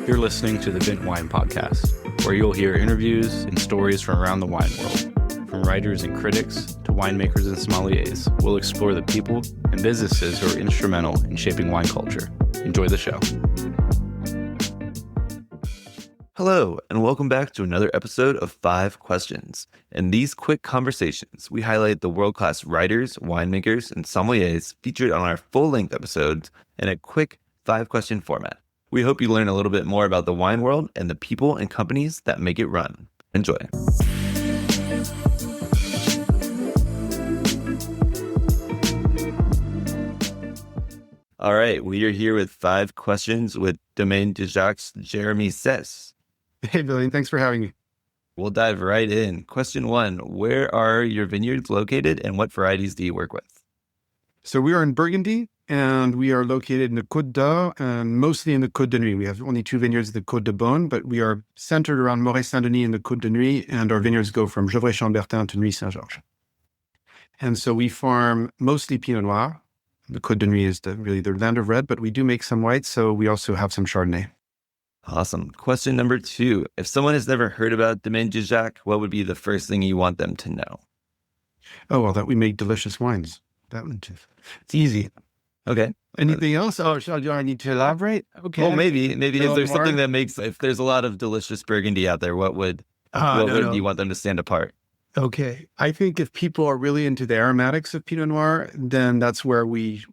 You're listening to the Vint Wine Podcast, where you'll hear interviews and stories from around the wine world. From writers and critics to winemakers and sommeliers, we'll explore the people and businesses who are instrumental in shaping wine culture. Enjoy the show. Hello, and welcome back to another episode of 5 Questions. In these quick conversations, we highlight the world-class writers, winemakers, and sommeliers featured on our full-length episodes in a quick 5-question format. We hope you learn a little bit more about the wine world and the people and companies that make it run. Enjoy. All right, we are here with 5 Questions with Domaine Dujac's Jeremy Seysses. Hey, Billy, thanks for having me. We'll dive right in. Question 1, where are your vineyards located and what varieties do you work with? So we are in Burgundy, and we are located in the Côte d'Or and mostly in the Côte de Nuit. We have only 2 vineyards, the Côte de Beaune, but we are centered around Moret-Saint-Denis and the Côte de Nuit, and our vineyards go from Gevrey-Chambertin to Nuits-Saint-Georges. And so we farm mostly Pinot Noir. The Côte de Nuit is really the land of red, but we do make some whites, so we also have some Chardonnay. Awesome. Question number 2, if someone has never heard about Domaine Dujac, what would be the first thing you want them to know? Oh, well, that we make delicious wines. It's easy. Okay. Anything else? Oh, do I need to elaborate? Okay. Well, maybe if there's something that makes, if there's a lot of delicious Burgundy out there, what would you want them to stand apart? Okay. I think if people are really into the aromatics of Pinot Noir, then that's where we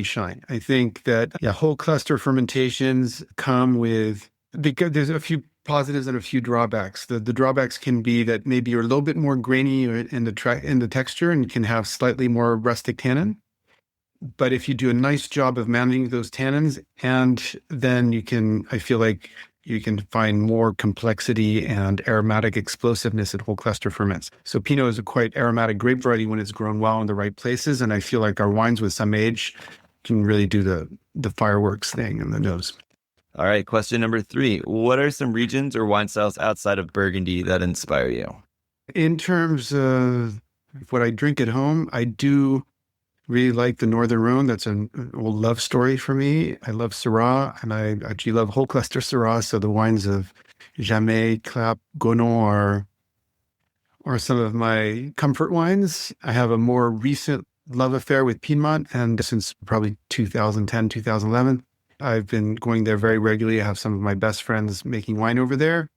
shine. I think that whole cluster fermentations come with, because there's a few positives and a few drawbacks. The drawbacks can be that maybe you're a little bit more grainy in the texture and can have slightly more rustic tannin. But if you do a nice job of managing those tannins, and then I feel like you can find more complexity and aromatic explosiveness at whole cluster ferments. So Pinot is a quite aromatic grape variety when it's grown well in the right places. And I feel like our wines with some age can really do the fireworks thing in the nose. All right. Question number 3. What are some regions or wine styles outside of Burgundy that inspire you? In terms of what I drink at home, I do really like the Northern Rhône. That's an old love story for me. I love Syrah, and I actually love whole cluster Syrah. So the wines of Gamay, Clap, Gonon are some of my comfort wines. I have a more recent love affair with Piedmont, and since probably 2010, 2011, I've been going there very regularly. I have some of my best friends making wine over there.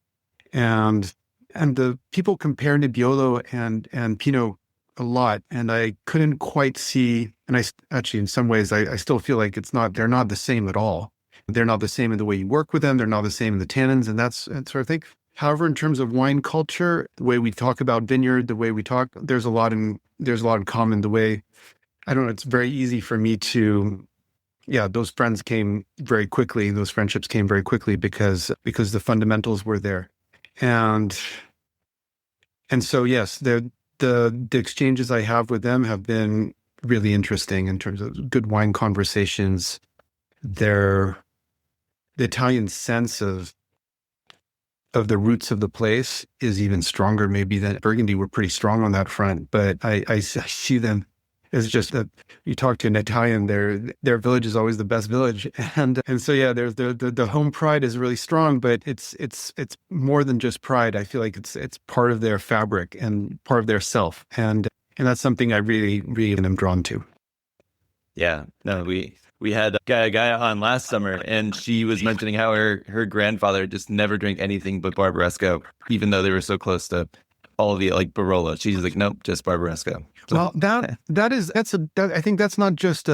And the people compare Nebbiolo and Pinot a lot, and I couldn't quite see, and I actually, in some ways, I still feel like they're not the same at all. They're not the same in the way you work with them. They're not the same in the tannins and that sort of thing. However, in terms of wine culture, the way we talk about vineyard, the way we talk, there's a lot in common. The way, I don't know, it's very easy for me to, those friendships came very quickly because the fundamentals were there. And so, yes, the exchanges I have with them have been really interesting in terms of good wine conversations. The Italian sense of the roots of the place is even stronger maybe than Burgundy. We're pretty strong on that front, but I see them as just that you talk to an Italian, their village is always the best village. And so, there's the home pride is really strong, but it's more than just pride. I feel like it's part of their fabric and part of their self. And that's something I really, really am drawn to. Yeah, no, we had a guy on last summer, and she was mentioning how her grandfather just never drank anything but Barbaresco, even though they were so close to all of the Barolo. She's like, nope, just Barbaresco. So, well, I think that's not just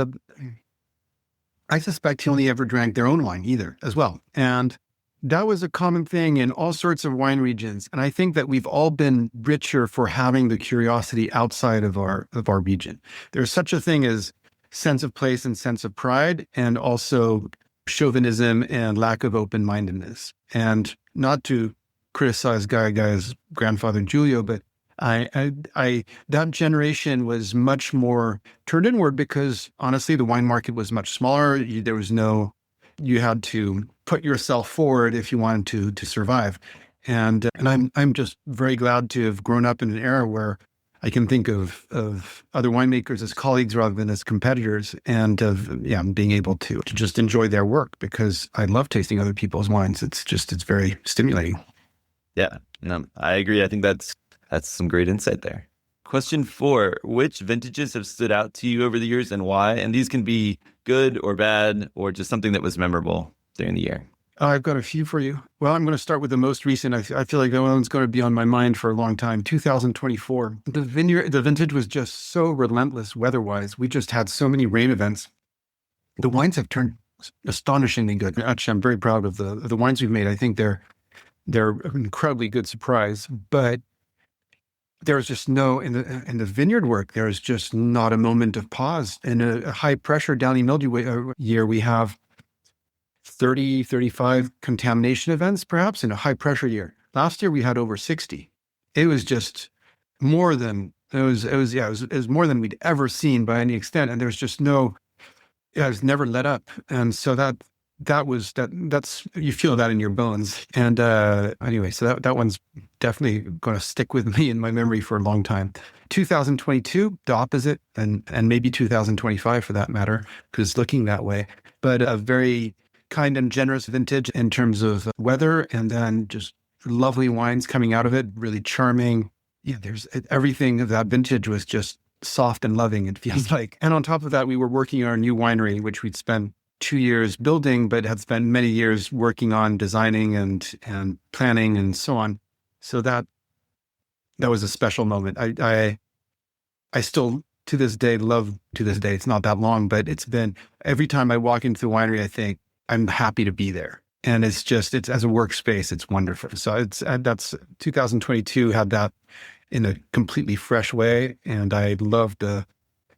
I suspect he only ever drank their own wine either as well. And that was a common thing in all sorts of wine regions. And I think that we've all been richer for having the curiosity outside of our region. There's such a thing as sense of place and sense of pride, and also chauvinism and lack of open-mindedness. And not to criticize Gaia's grandfather Giulio, but that generation was much more turned inward because honestly, the wine market was much smaller. You had to put yourself forward if you wanted to survive. And I'm just very glad to have grown up in an era where I can think of other winemakers as colleagues rather than as competitors, and of being able to just enjoy their work, because I love tasting other people's wines. It's very stimulating. Yeah, no, I agree. I think that's some great insight there. Question 4, which vintages have stood out to you over the years and why? And these can be good or bad, or just something that was memorable during the year. I've got a few for you. Well, I'm going to start with the most recent. I feel like that one's going to be on my mind for a long time. 2024. The vintage was just so relentless weather-wise. We just had so many rain events. The wines have turned astonishingly good. Actually, I'm very proud of the wines we've made. I think they're an incredibly good surprise. But there's just no, in the vineyard work, there's just not a moment of pause. In a high-pressure downy mildew year, we have 30, 35 contamination events, perhaps, in a high pressure year. Last year we had over 60. It was just more than it was more than we'd ever seen by any extent. And there's just it's never let up. And so that's you feel that in your bones. And anyway, so that one's definitely going to stick with me in my memory for a long time. 2022, the opposite, and maybe 2025 for that matter, because it's looking that way. But a very kind and generous vintage in terms of weather, and then just lovely wines coming out of it, really charming. Yeah, there's everything of that vintage was just soft and loving, it feels like. And on top of that, we were working on our new winery, which we'd spent 2 years building, but had spent many years working on designing and planning and so on. So that was a special moment. I still, to this day, it's not that long, but it's been, every time I walk into the winery, I think, I'm happy to be there. And it's as a workspace, it's wonderful. So that's 2022 had that in a completely fresh way. And I loved the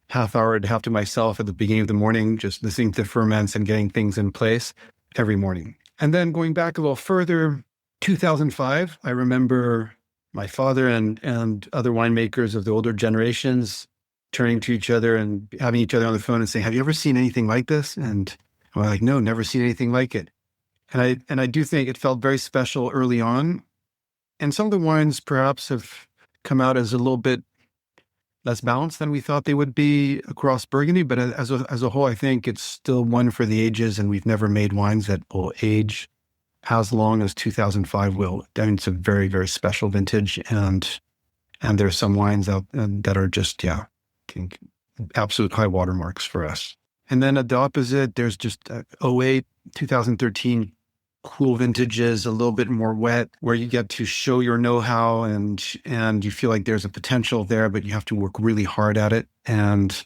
half hour to have to myself at the beginning of the morning, just listening to ferments and getting things in place every morning. And then going back a little further, 2005, I remember my father and other winemakers of the older generations turning to each other and having each other on the phone and saying, "Have you ever seen anything like this?" And I'm like, "No, never seen anything like it." And I do think it felt very special early on. And some of the wines perhaps have come out as a little bit less balanced than we thought they would be across Burgundy. But as a whole, I think it's still one for the ages. And we've never made wines that will age as long as 2005 will. I mean, it's a very, very special vintage. And there's some wines out that are just, absolute high watermarks for us. And then at the opposite, there's just 08, 2013 cool vintages, a little bit more wet, where you get to show your know-how and you feel like there's a potential there, but you have to work really hard at it, and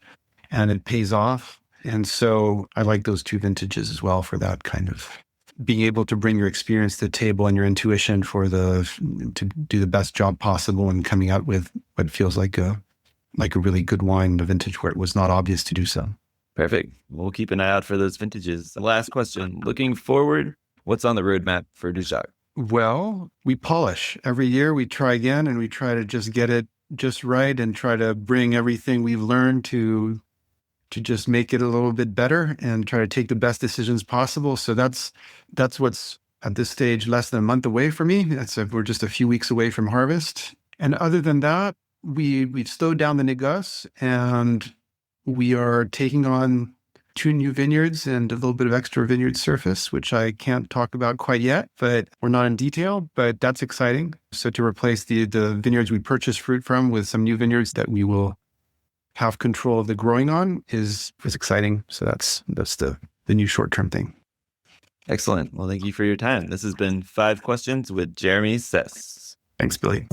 it pays off. And so I like those two vintages as well for that kind of being able to bring your experience to the table and your intuition to do the best job possible and coming out with what feels like a really good wine, a vintage where it was not obvious to do so. Perfect. We'll keep an eye out for those vintages. Last question. Looking forward, what's on the roadmap for Dujac? Well, we polish. Every year we try again, and we try to just get it just right and try to bring everything we've learned to just make it a little bit better and try to take the best decisions possible. So that's what's at this stage less than a month away for me. We're just a few weeks away from harvest. And other than that, we've slowed down the négoce, and we are taking on 2 new vineyards and a little bit of extra vineyard surface, which I can't talk about quite yet, but we're not in detail, but that's exciting. So to replace the vineyards we purchased fruit from with some new vineyards that we will have control of the growing on is exciting. So that's the new short-term thing. Excellent. Well, thank you for your time. This has been 5 Questions with Jeremy Seysses. Thanks, Billy.